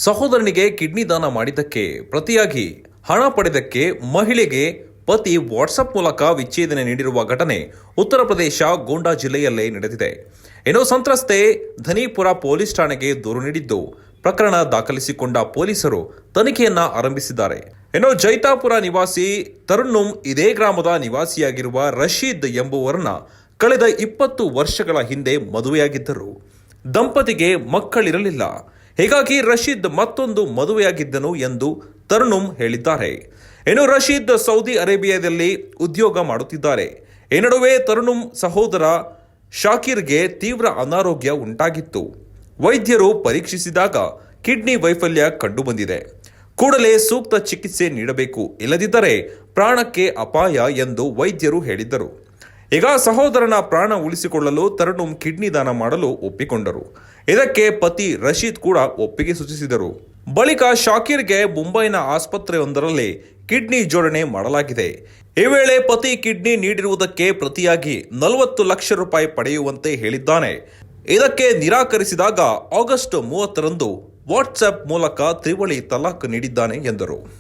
ಸಹೋದರನಿಗೆ ಕಿಡ್ನಿ ದಾನ ಮಾಡಿದ್ದಕ್ಕೆ ಪ್ರತಿಯಾಗಿ ಹಣ ಪಡೆದಕ್ಕೆ ಮಹಿಳೆಗೆ ಪತಿ ವಾಟ್ಸಪ್ ಮೂಲಕ ವಿಚ್ಛೇದನ ನೀಡಿರುವ ಘಟನೆ ಉತ್ತರ ಪ್ರದೇಶ ಗೋಂಡಾ ಜಿಲ್ಲೆಯಲ್ಲೇ ನಡೆದಿದೆ. ಇನ್ನು ಸಂತ್ರಸ್ತೆ ಧನಿಪುರ ಪೊಲೀಸ್ ಠಾಣೆಗೆ ದೂರು ನೀಡಿದ್ದು, ಪ್ರಕರಣ ದಾಖಲಿಸಿಕೊಂಡ ಪೊಲೀಸರು ತನಿಖೆಯನ್ನ ಆರಂಭಿಸಿದ್ದಾರೆ. ಇನ್ನು ಜೈತಾಪುರ ನಿವಾಸಿ ತರುಣ್ಣುಂ ಇದೇ ಗ್ರಾಮದ ನಿವಾಸಿಯಾಗಿರುವ ರಶೀದ್ ಎಂಬುವರನ್ನ ಕಳೆದ 20 ವರ್ಷಗಳ ಹಿಂದೆ ಮದುವೆಯಾಗಿದ್ದರು. ದಂಪತಿಗೆ ಮಕ್ಕಳಿರಲಿಲ್ಲ. ಹೀಗಾಗಿ ರಶೀದ್ ಮತ್ತೊಂದು ಮದುವೆಯಾಗಿದ್ದನು ಎಂದು ತರುಣ್ಣುಂ ಹೇಳಿದ್ದಾರೆ. ಇನ್ನು ರಶೀದ್ ಸೌದಿ ಅರೇಬಿಯಾದಲ್ಲಿ ಉದ್ಯೋಗ ಮಾಡುತ್ತಿದ್ದಾರೆ. ಈ ನಡುವೆ ತರುಣ್ಣುಂ ಸಹೋದರ ಶಾಕಿರ್ಗೆ ತೀವ್ರ ಅನಾರೋಗ್ಯ ಉಂಟಾಗಿತ್ತು. ವೈದ್ಯರು ಪರೀಕ್ಷಿಸಿದಾಗ ಕಿಡ್ನಿ ವೈಫಲ್ಯ ಕಂಡುಬಂದಿದೆ. ಕೂಡಲೇ ಸೂಕ್ತ ಚಿಕಿತ್ಸೆ ನೀಡಬೇಕು, ಇಲ್ಲದಿದ್ದರೆ ಪ್ರಾಣಕ್ಕೆ ಅಪಾಯ ಎಂದು ವೈದ್ಯರು ಹೇಳಿದ್ದರು. ಈಗ ಸಹೋದರನ ಪ್ರಾಣ ಉಳಿಸಿಕೊಳ್ಳಲು ತರುಣ್ಣುಂ ಕಿಡ್ನಿ ದಾನ ಮಾಡಲು ಒಪ್ಪಿಕೊಂಡರು. ಇದಕ್ಕೆ ಪತಿ ರಶೀದ್ ಕೂಡ ಒಪ್ಪಿಗೆ ಸೂಚಿಸಿದರು. ಬಳಿಕ ಶಾಕಿರ್ಗೆ ಮುಂಬೈನ ಆಸ್ಪತ್ರೆಯೊಂದರಲ್ಲಿ ಕಿಡ್ನಿ ಜೋಡಣೆ ಮಾಡಲಾಗಿದೆ. ಈ ವೇಳೆ ಪತಿ ಕಿಡ್ನಿ ನೀಡಿರುವುದಕ್ಕೆ ಪ್ರತಿಯಾಗಿ 40 ಲಕ್ಷ ರೂಪಾಯಿ ಪಡೆಯುವಂತೆ ಹೇಳಿದ್ದಾನೆ. ಇದಕ್ಕೆ ನಿರಾಕರಿಸಿದಾಗ ಆಗಸ್ಟ್ 30ರಂದು ವಾಟ್ಸ್ಆಪ್ ಮೂಲಕ ತ್ರಿವಳಿ ತಲಾಖ್ ನೀಡಿದ್ದಾನೆ ಎಂದರು.